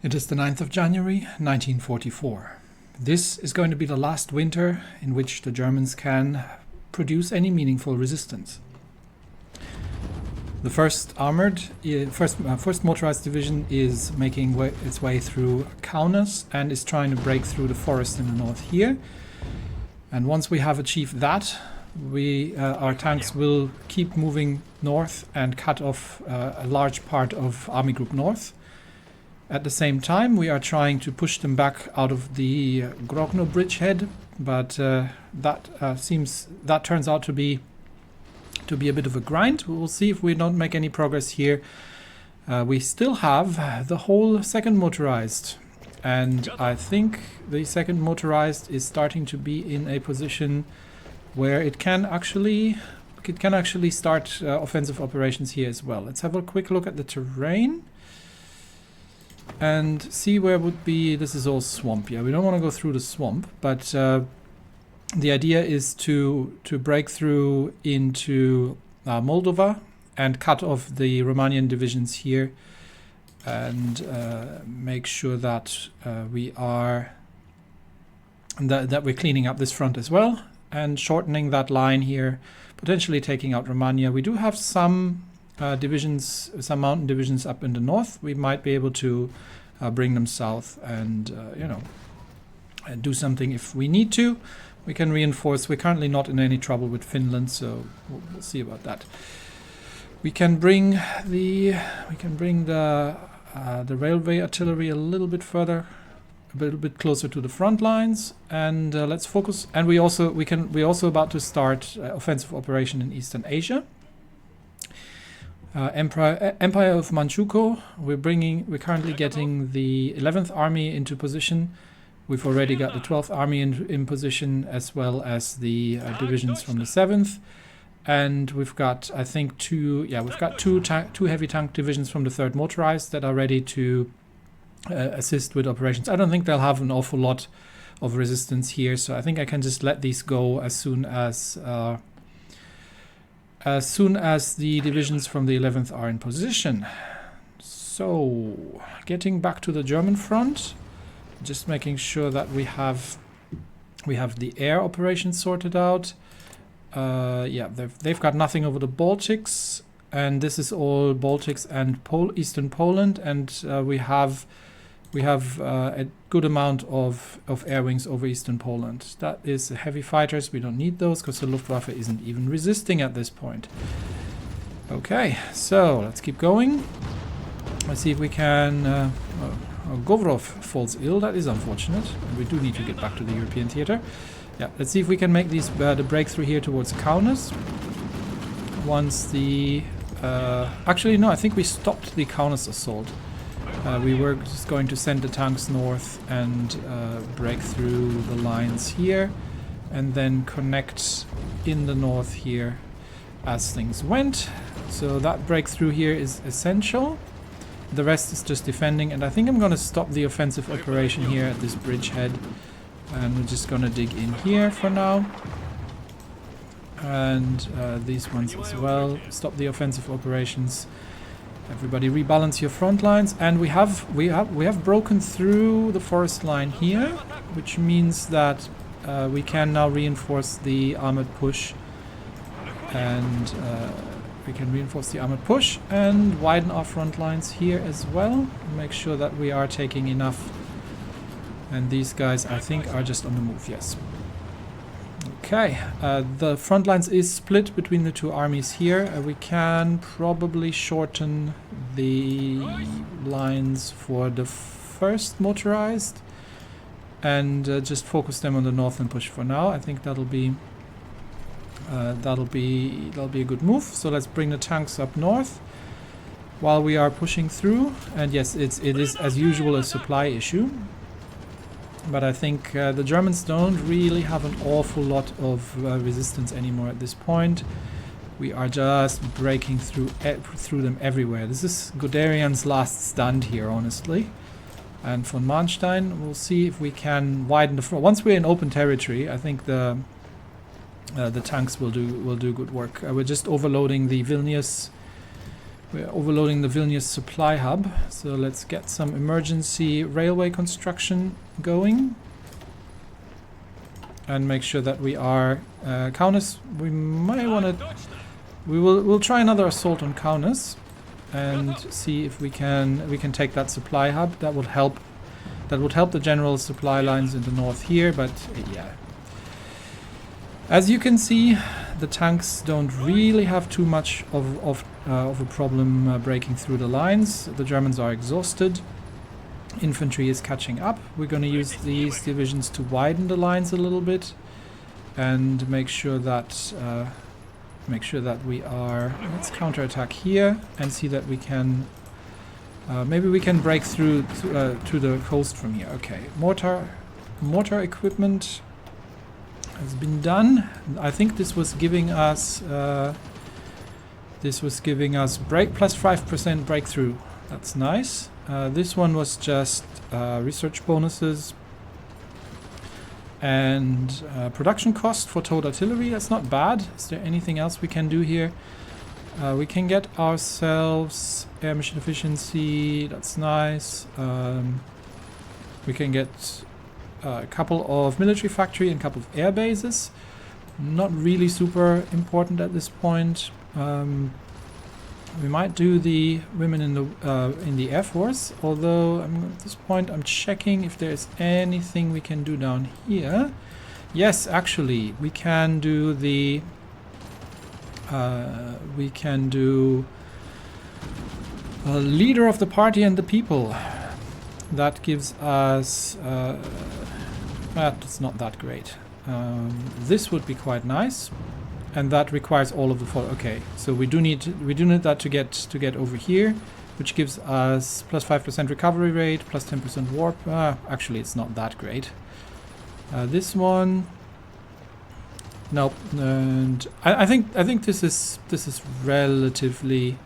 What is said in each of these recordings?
It is the 9th of January 1944. This is going to be the last winter in which the Germans can produce any meaningful resistance. The first motorized division is making its way through Kaunas and is trying to break through the forest in the north here. And once we have achieved that, our tanks will keep moving north and cut off a large part of Army Group North. At the same time, we are trying to push them back out of the Grodno bridgehead, but that turns out to be a bit of a grind. We'll see if we don't make any progress here. We still have the whole second motorized, and I think the second motorized is starting to be in a position where it can actually start offensive operations here as well. Let's have a quick look at the terrain and see where would be. This is all swamp. Yeah, we don't want to go through the swamp, but the idea is to break through into Moldova and cut off the Romanian divisions here, and make sure that we're cleaning up this front as well and shortening that line here, potentially taking out Romania. We do have some divisions, some mountain divisions up in the north. We might be able to bring them south and and do something if we need to. We can reinforce. We're currently not in any trouble with Finland, so we'll see about that. We can bring the railway artillery a little bit further, a little bit closer to the front lines, and let's focus. And we're also about to start offensive operation in Eastern Asia. Empire of Manchuko. We're currently getting the 11th Army into position. We've already got the 12th Army in position, as well as the divisions from the 7th. And we've got, I think, two heavy tank divisions from the 3rd Motorized that are ready to assist with operations. I don't think they'll have an awful lot of resistance here, so I think I can just let these go as soon as the divisions from the 11th are in position. So, getting back to the German front, just making sure that we have the air operations sorted out. Yeah, they've got nothing over the Baltics, and this is all Baltics and Eastern Poland, and we have a good amount of air wings over Eastern Poland. That is heavy fighters. We don't need those because the Luftwaffe isn't even resisting at this point. Okay, so let's keep going. Let's see if we can... Govrov falls ill. That is unfortunate. We do need to get back to the European theater. Yeah, let's see if we can make the breakthrough here towards Kaunas. Once the... actually, no, I think we stopped the Kaunas assault. We were just going to send the tanks north and break through the lines here, and then connect in the north here as things went. So that breakthrough here is essential. The rest is just defending, and I think I'm going to stop the offensive operation here at this bridgehead, and we're just going to dig in here for now. And these ones as well. Stop the offensive operations. Everybody rebalance your front lines, and we have broken through the forest line here, which means that we can now reinforce the armored push, and widen our front lines here as well. Make sure that we are taking enough, and these guys I think are just on the move. Yes. Okay, the front lines is split between the two armies here. We can probably shorten the lines for the 1st motorized and just focus them on the northern push for now. I think that'll be a good move. So let's bring the tanks up north while we are pushing through. And yes, it is as usual a supply issue. But I think the Germans don't really have an awful lot of resistance anymore at this point. We are just breaking through them everywhere. This is Guderian's last stand here, honestly. And von Manstein, we'll see if we can widen the front. Once we're in open territory, I think the tanks will do good work. We're just overloading the Vilnius We're overloading the Vilnius supply hub, so let's get some emergency railway construction going. And make sure that we are... Kaunas, we might want to... We'll try another assault on Kaunas and see if we can take that supply hub. That would help the general supply lines in the north here, but yeah. As you can see, the tanks don't really have too much of a problem breaking through the lines. The Germans are exhausted. Infantry is catching up. We're going to use these divisions to widen the lines a little bit and make sure that we are... Let's counterattack here and see that we can... maybe we can break through to the coast from here. Okay, mortar equipment has been done. I think this was giving us break plus 5% breakthrough. That's nice. This one was just research bonuses and production cost for towed artillery. That's not bad. Is there anything else we can do here? We can get ourselves air machine efficiency. That's nice. We can get a couple of military factory and a couple of air bases. Not really super important at this point. We might do the women in the Air Force, although at this point I'm checking if there's anything we can do down here. Yes, actually, we can do the leader of the party and the people. That gives us that's not that great. This would be quite nice. And that requires all of the okay, so we do need that to get over here, which gives us plus 5% recovery rate, plus 10% warp. Actually, it's not that great. This one, nope. And I think this is relatively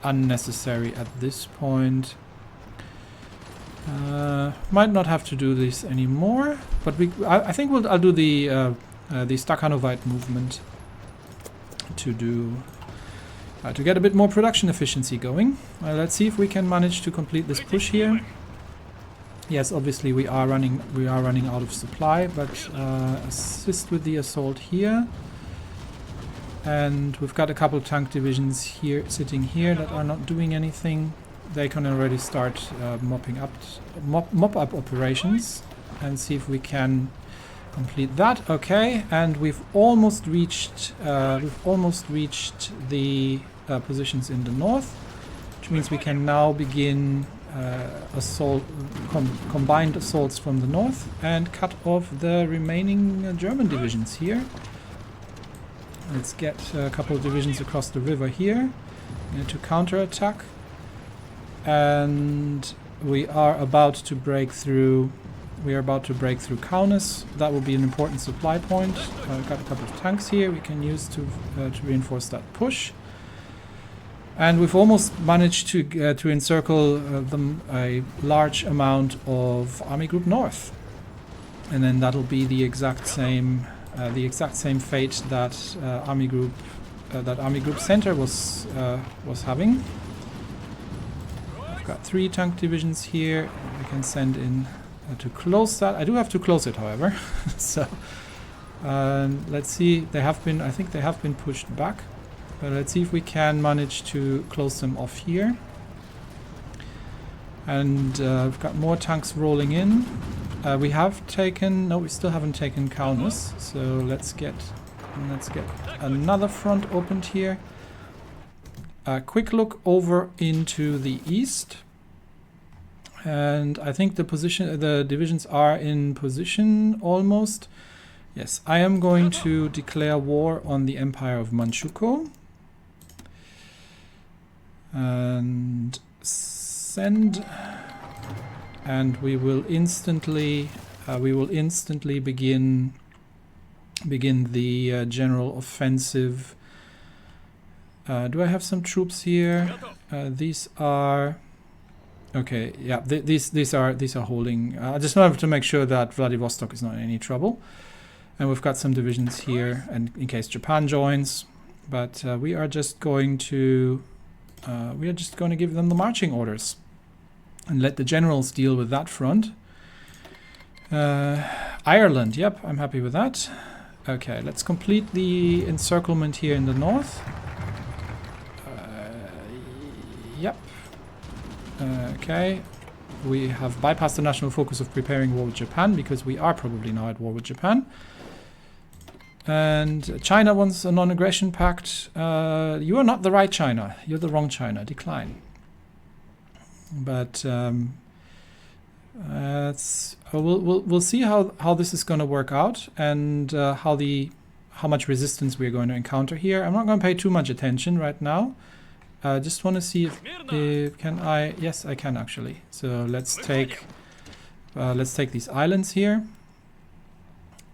unnecessary at this point. Might not have to do this anymore, but I think I'll do the Stakhanovite movement to get a bit more production efficiency going. Let's see if we can manage to complete this push here. Yes, obviously we are running out of supply, but assist with the assault here. And we've got a couple of tank divisions here sitting here that are not doing anything. They can already start mop up operations and see if we can complete that. Okay, and we've almost reached the positions in the north, which means we can now begin combined assaults from the north and cut off the remaining German divisions here. Let's get a couple of divisions across the river here to counterattack. And we are about to break through Kaunas. That will be an important supply point. We've got a couple of tanks here we can use to reinforce that push. And we've almost managed to encircle a large amount of Army Group North. And then that'll be the exact same fate that Army Group Center was having. Got 3 tank divisions here. We can send in to close that. I do have to close it, however. So let's see. I think they have been pushed back. But let's see if we can manage to close them off here. And we've got more tanks rolling in. We have taken... No, we still haven't taken Kaunas. So let's get another front opened here. A quick look over into the east, and I think the divisions are in position almost. Yes, I am going to declare war on the Empire of Manchuko and send, and we will instantly begin the general offensive. Do I have some troops here? These are okay. Yeah, these are holding. I just wanted to make sure that Vladivostok is not in any trouble. And we've got some divisions here, and in case Japan joins. But we are just going to give them the marching orders and let the generals deal with that front. Ireland, yep, I'm happy with that. Okay, let's complete the encirclement here in the north. Yep. Okay. We have bypassed the national focus of preparing war with Japan because we are probably now at war with Japan. And China wants a non-aggression pact. You are not the right China. You're the wrong China. Decline. But we'll see how this is going to work out and how much resistance we're going to encounter here. I'm not going to pay too much attention right now. Just want to see if can I? Yes, I can actually. So let's take these islands here.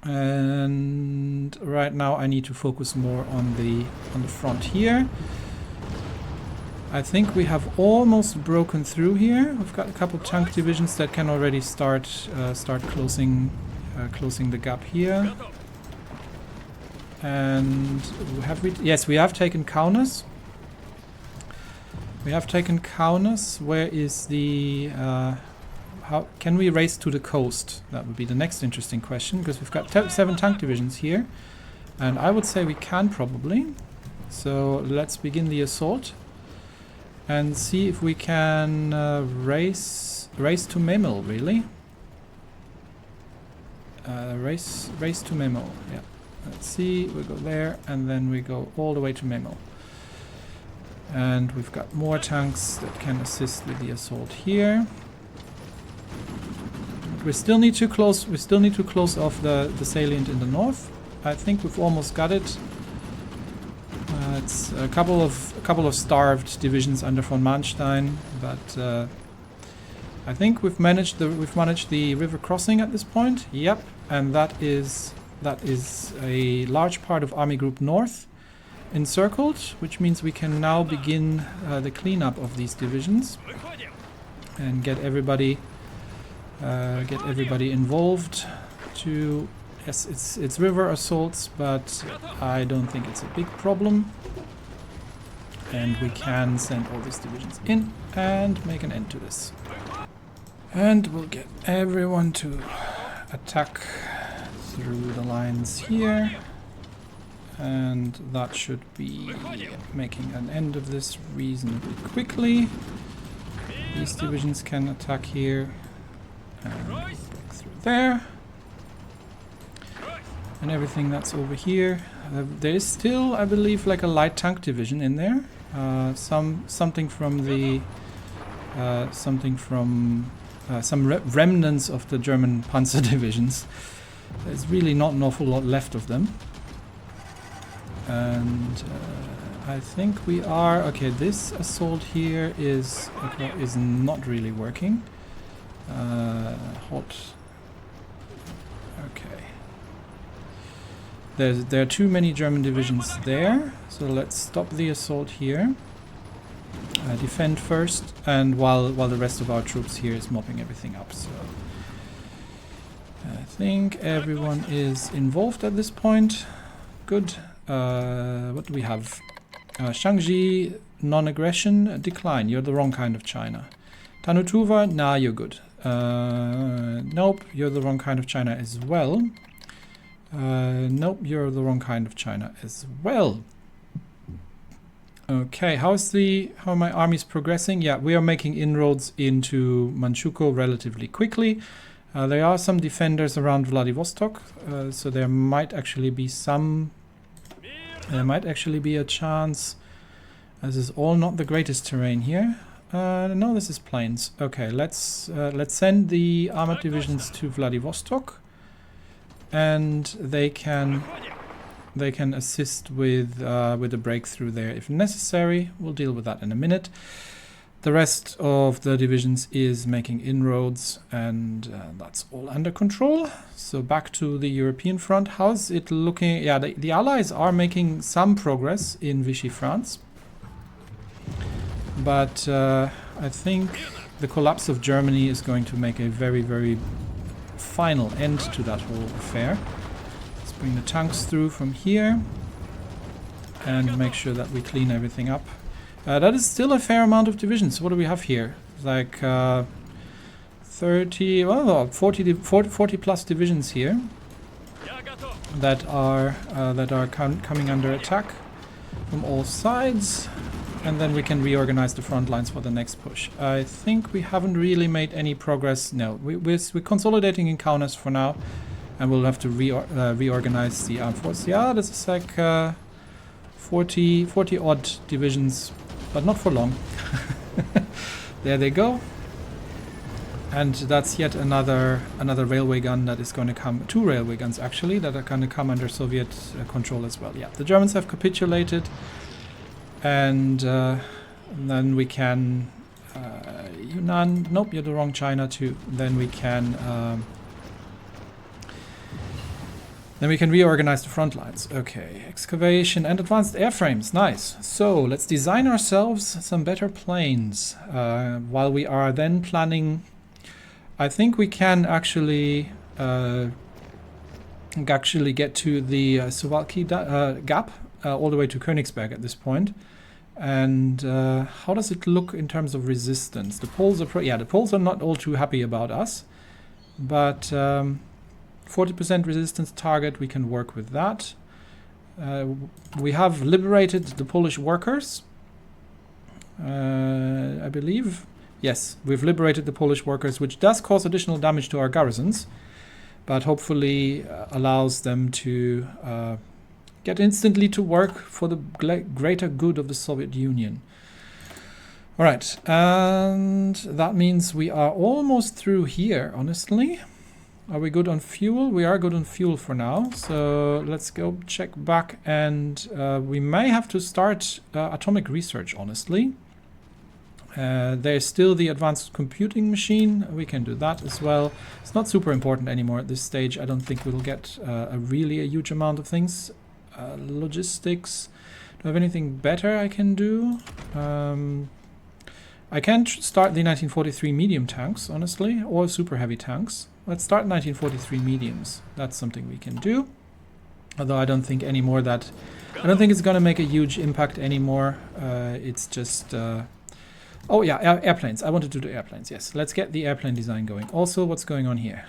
And right now I need to focus more on the front here. I think we have almost broken through here. We've got a couple tank divisions that can already start closing the gap here. And yes, we have taken Kaunas. We have taken Kaunas. Where is the how can we race to the coast? That would be the next interesting question, because we've got 7 tank divisions here, and I would say we can probably. So let's begin the assault and see if we can race to Memel, really. Race to Memel. Yeah. Let's see. We go there, and then we go all the way to Memel. And we've got more tanks that can assist with the assault here. We still need to close off the salient in the north. I think we've almost got it. It's a couple of starved divisions under von Manstein, but I think we've managed the river crossing at this point. Yep, and that is a large part of Army Group North encircled, which means we can now begin the cleanup of these divisions and get everybody involved. Yes, it's river assaults, but I don't think it's a big problem, and we can send all these divisions in and make an end to this. And we'll get everyone to attack through the lines here. And that should be making an end of this reasonably quickly. These divisions can attack here and break through there. And everything that's over here. There is still, I believe, like a light tank division in there. Something from some remnants of the German Panzer divisions. There's really not an awful lot left of them. And I think we are okay. This assault here is not really working. Hot. Okay. There are too many German divisions there, so let's stop the assault here. Defend first, and while the rest of our troops here is mopping everything up. So I think everyone is involved at this point. Good. What do we have? Shangji, non-aggression, decline. You're the wrong kind of China. Tanutuva, nah, you're good. Nope, you're the wrong kind of China as well. Nope, you're the wrong kind of China as well. Okay, how are my armies progressing? Yeah, we are making inroads into Manchuko relatively quickly. There are some defenders around Vladivostok, so there might actually be a chance. This is all not the greatest terrain here. No, this is plains. Okay, let's send the armored divisions to Vladivostok, and they can assist with a breakthrough there if necessary. We'll deal with that in a minute. The rest of the divisions is making inroads, and that's all under control. So back to the European front. How's it looking? Yeah, the Allies are making some progress in Vichy France. But I think the collapse of Germany is going to make a very, very final end to that whole affair. bring the tanks through from here and make sure that we clean everything up. That is still a fair amount of divisions. What do we have here? Like 30, well, 40 plus divisions here that are coming under attack from all sides, and then we can reorganize the front lines for the next push. I think we haven't really made any progress. No, we're consolidating in Kaunas for now, and we'll have to reorganize the armed force. Yeah, this is like 40 odd divisions, but not for long. There they go. And that's yet another railway gun that is going to come. 2 railway guns actually that are going to come under Soviet control as well. Yeah, the Germans have capitulated, and then we can Yunnan. Nope, you're the wrong China too. Then we can reorganize the front lines. Okay, excavation and advanced airframes. Nice. So let's design ourselves some better planes while we are then planning. I think we can actually get to the Suwalki gap all the way to Königsberg at this point. And how does it look in terms of resistance? The Poles are the Poles are not all too happy about us, but 40% resistance target, we can work with that. We have liberated the Polish workers, I believe. Yes, we've liberated the Polish workers, which does cause additional damage to our garrisons, but hopefully allows them to get instantly to work for the greater good of the Soviet Union. All right, and that means we are almost through here, honestly. Are we good on fuel? We are good on fuel for now, so let's go check back, and we may have to start atomic research, honestly. There's still the advanced computing machine. We can do that as well. It's not super important anymore at this stage. I don't think we'll get really a huge amount of things. Logistics. Do I have anything better I can do? I can start the 1943 medium tanks, honestly, or super heavy tanks. Let's start 1943 mediums. That's something we can do. Although I don't think anymore that... I don't think it's going to make a huge impact anymore. It's just... oh yeah, airplanes. I want to do the airplanes, yes. Let's get the airplane design going. Also, what's going on here?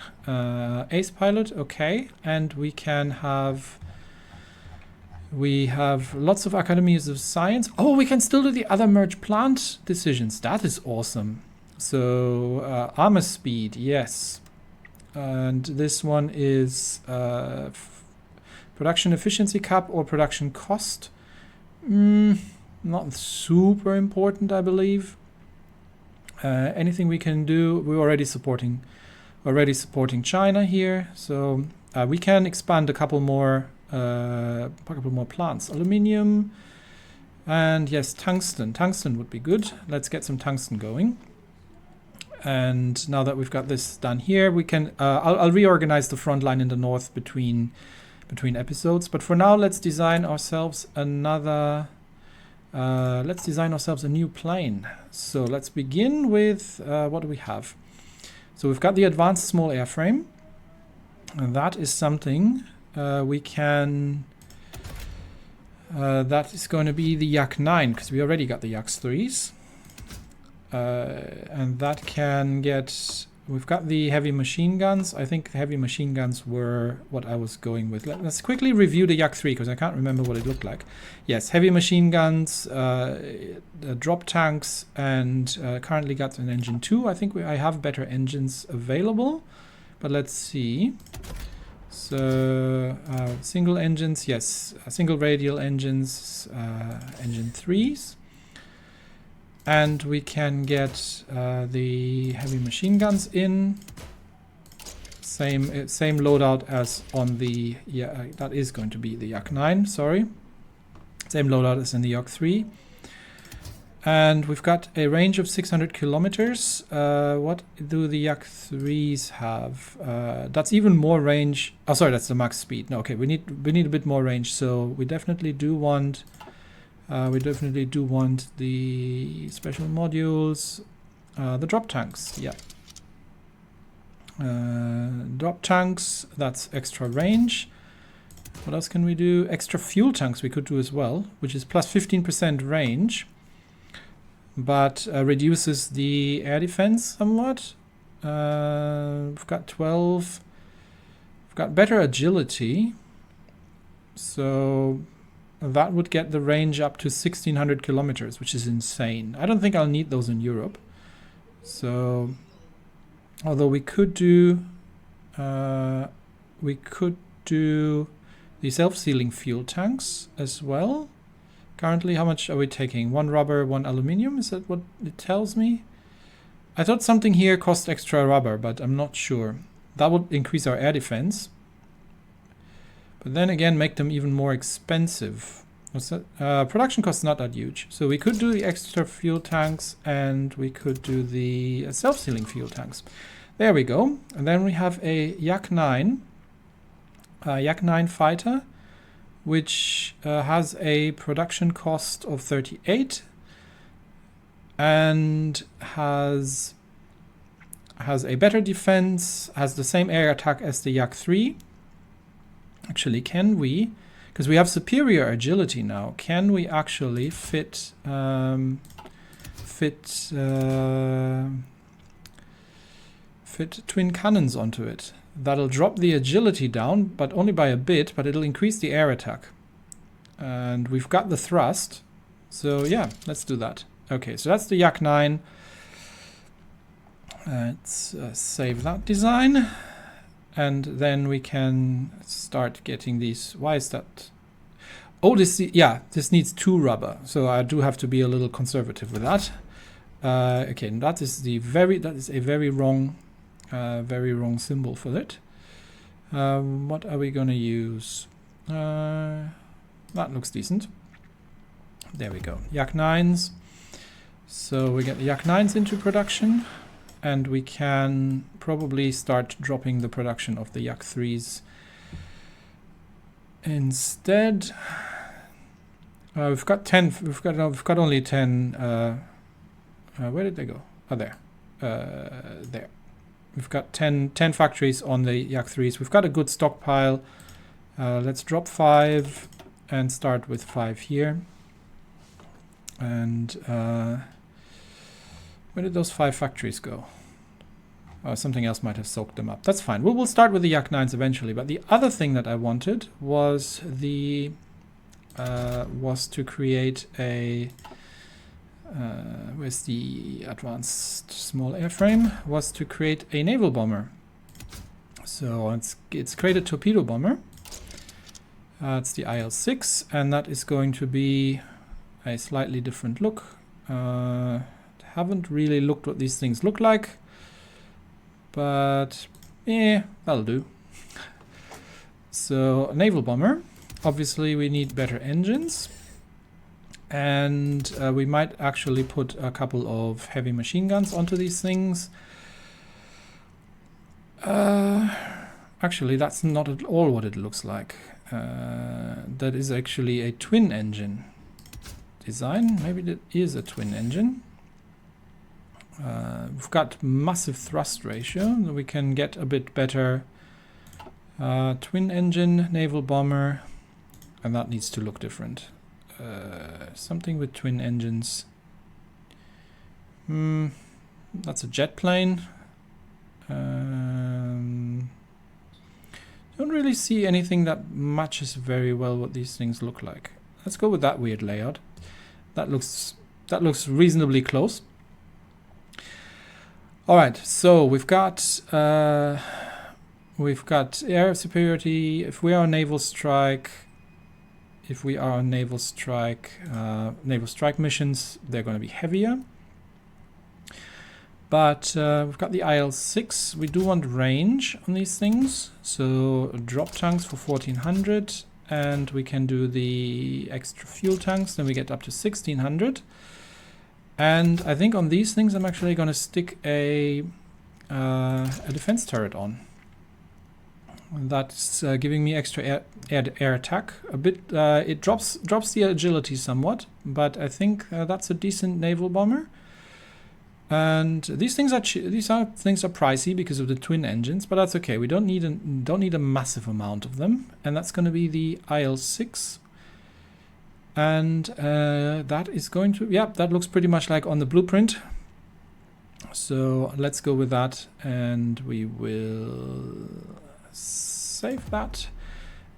Ace pilot, okay. And we can have... We have lots of academies of science. Oh, we can still do the other merge plant decisions. That is awesome. So, armor speed, yes. And this one is production efficiency cap or production cost. Not super important, I believe. Anything we can do, we're already supporting China here, so we can expand a couple more plants. Aluminium, and yes, tungsten. Tungsten would be good. Let's get some tungsten going. And now that we've got this done here, we can. I'll reorganize the front line in the north between episodes. But for now, let's design ourselves another. Let's design ourselves a new plane. So let's begin with what do we have? So we've got the advanced small airframe, and that is something we can. That is going to be the Yak 9 because we already got the Yaks 3s. And that can get... We've got the heavy machine guns. I think the heavy machine guns were what I was going with. Let's quickly review the Yak 3 because I can't remember what it looked like. Yes, heavy machine guns, drop tanks, and currently got an engine 2. I think I have better engines available, but let's see. So single engines, yes, single radial engines, engine 3s. And we can get the heavy machine guns in. Same loadout as on the... Yeah, that is going to be the Yak 9, sorry. Same loadout as in the Yak 3. And we've got a range of 600 kilometers. What do the Yak 3s have? That's even more range. Oh, sorry, that's the max speed. No, okay, we need a bit more range. So we definitely do want... the special modules, the drop tanks, yeah. Drop tanks, that's extra range. What else can we do? Extra fuel tanks we could do as well, which is plus 15% range, but reduces the air defense somewhat. We've got 12. We've got better agility, so that would get the range up to 1600 kilometers, which is insane. I don't think I'll need those in Europe. So, although we could do the self-sealing fuel tanks as well. Currently, how much are we taking? 1 rubber, 1 aluminium? Is that what it tells me? I thought something here cost extra rubber, but I'm not sure. That would increase our air defense. But then again, make them even more expensive. What's that? Production cost not that huge. So we could do the extra fuel tanks and we could do the self-sealing fuel tanks. There we go. And then we have a Yak 9. Yak 9 fighter, which has a production cost of 38 and has a better defense, has the same air attack as the Yak 3. Actually, can we, because we have superior agility now, can we actually fit twin cannons onto it? That'll drop the agility down, but only by a bit, but it'll increase the air attack. And we've got the thrust. So yeah, let's do that. Okay, so that's the Yak 9. Let's save that design. And then we can start getting these. Why is that? Oh, this needs 2 rubber. So I do have to be a little conservative with that. Okay, and that is a very wrong symbol for it. What are we gonna use? That looks decent. There we go. Yak 9s. So we get the Yak 9s into production, and we can probably start dropping the production of the Yak 3s instead. We've got 10. We've got only 10. Where did they go? Oh, there. There. We've got 10 factories on the Yak 3s. We've got a good stockpile. Let's drop 5 and start with 5 here. And where did those 5 factories go? Something else might have soaked them up. That's fine. We'll start with the Yak 9s eventually. But the other thing that I wanted was to create a where's the advanced small airframe? Was to create a naval bomber. So it's created torpedo bomber. It's the IL-6, and that is going to be a slightly different look. Haven't really looked what these things look like, but yeah, that'll do. So a naval bomber. Obviously, we need better engines. And we might actually put a couple of heavy machine guns onto these things. Actually, that's not at all what it looks like. That is actually a twin engine design. Maybe that is a twin engine. We've got massive thrust ratio. We can get a bit better twin engine naval bomber. And that needs to look different. Something with twin engines. That's a jet plane. Don't really see anything that matches very well what these things look like. Let's go with that weird layout. That looks reasonably close. All right, so we've got air superiority. If we are on naval strike. If we are on naval strike missions, they're going to be heavier. But we've got the IL-6. We do want range on these things. So drop tanks for 1400. And we can do the extra fuel tanks. Then we get up to 1600. And I think on these things, I'm actually going to stick a defense turret on. That's giving me extra air attack a bit. It drops the agility somewhat, but I think that's a decent naval bomber. And these things are pricey because of the twin engines, but that's okay. We don't need a massive amount of them, and that's going to be the IL-6. And that is going to, yeah, that looks pretty much like on the blueprint. So let's go with that, and we will save that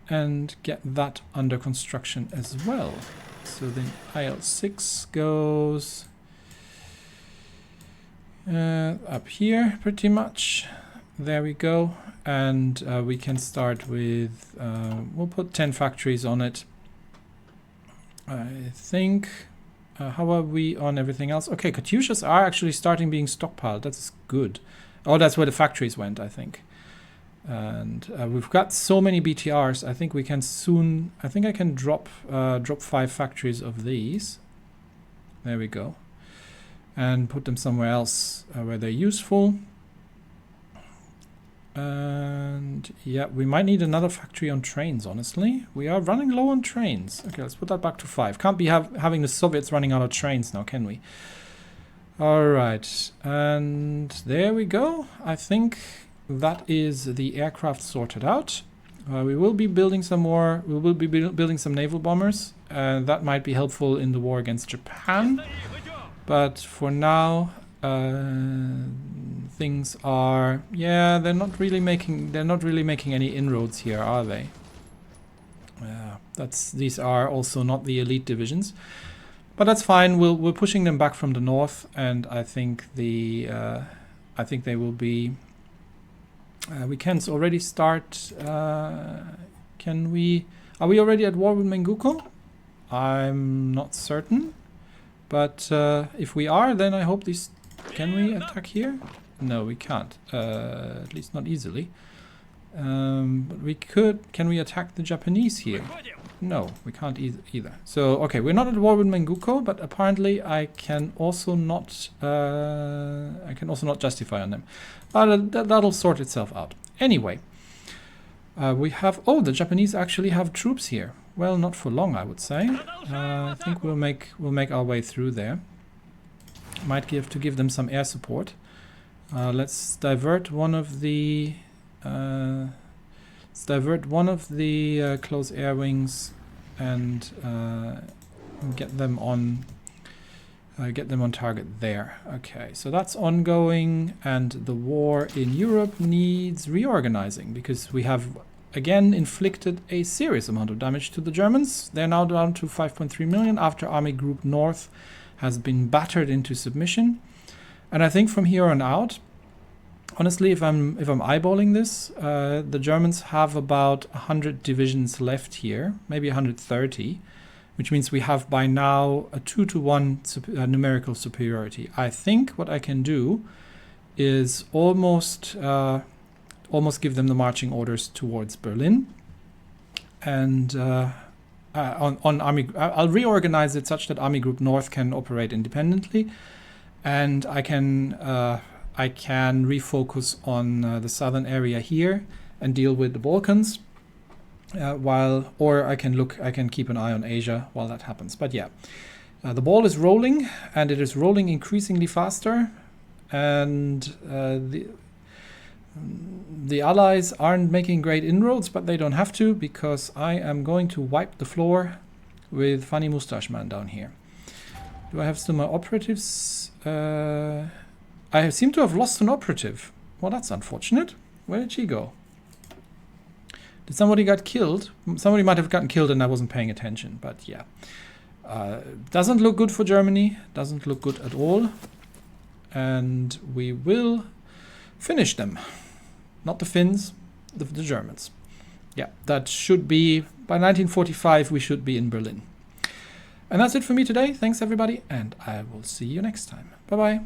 and get that under construction as well. So the IL-6 goes up here pretty much. There we go. And we can start with, we'll put 10 factories on it. I think, how are we on everything else? Okay, Katyushas are actually starting being stockpiled. That's good. Oh, that's where the factories went, I think. And we've got so many BTRs. I think we can soon, I think I can drop 5 factories of these. There we go. And put them somewhere else where they're useful. And yeah, we might need another factory on trains, honestly. We are running low on trains. Okay, let's put that back to 5. Can't be having the Soviets running out of trains now, can we? All right, and there we go. I think that is the aircraft sorted out. We will be building some more. We will be building some naval bombers. That might be helpful in the war against Japan. But for now, things are, yeah, they're not really making any inroads here, are they? These are also not the elite divisions, but that's fine. We're pushing them back from the north, and I think they will be. We can already start. Can we? Are we already at war with Manchuko? I'm not certain. But if we are, then I hope these... Can we attack here? No, we can't. At least not easily. But we could... Can we attack the Japanese here? No, we can't either. So, okay, we're not at war with Manchuko, but apparently I can also not justify on them. That'll sort itself out. Anyway, we have... Oh, the Japanese actually have troops here. Well, not for long, I would say. I think we'll make our way through there. Might give them some air support. Let's divert one of the close air wings and get them on target there. Okay, so that's ongoing, and the war in Europe needs reorganizing because we have again inflicted a serious amount of damage to the Germans. They're now down to 5.3 million after Army Group North has been battered into submission. And I think from here on out, honestly, if I'm eyeballing this, the Germans have about 100 divisions left here, maybe 130, which means we have by now a 2-to-1 numerical superiority. I think what I can do is almost give them the marching orders towards Berlin, and on Army, I'll reorganize it such that Army Group North can operate independently, and I can refocus on the southern area here and deal with the Balkans, or I can keep an eye on Asia while that happens. But yeah, the ball is rolling, and it is rolling increasingly faster, and the Allies aren't making great inroads, but they don't have to, because I am going to wipe the floor with Funny Mustache Man down here. Do I have still my operatives? I seem to have lost an operative. Well, that's unfortunate. Where did she go? Did somebody get killed? Somebody might have gotten killed and I wasn't paying attention, but yeah. Doesn't look good for Germany. Doesn't look good at all. And we will finish them. Not the Finns, the Germans. Yeah, that should be, by 1945, we should be in Berlin. And that's it for me today. Thanks, everybody, and I will see you next time. Bye-bye.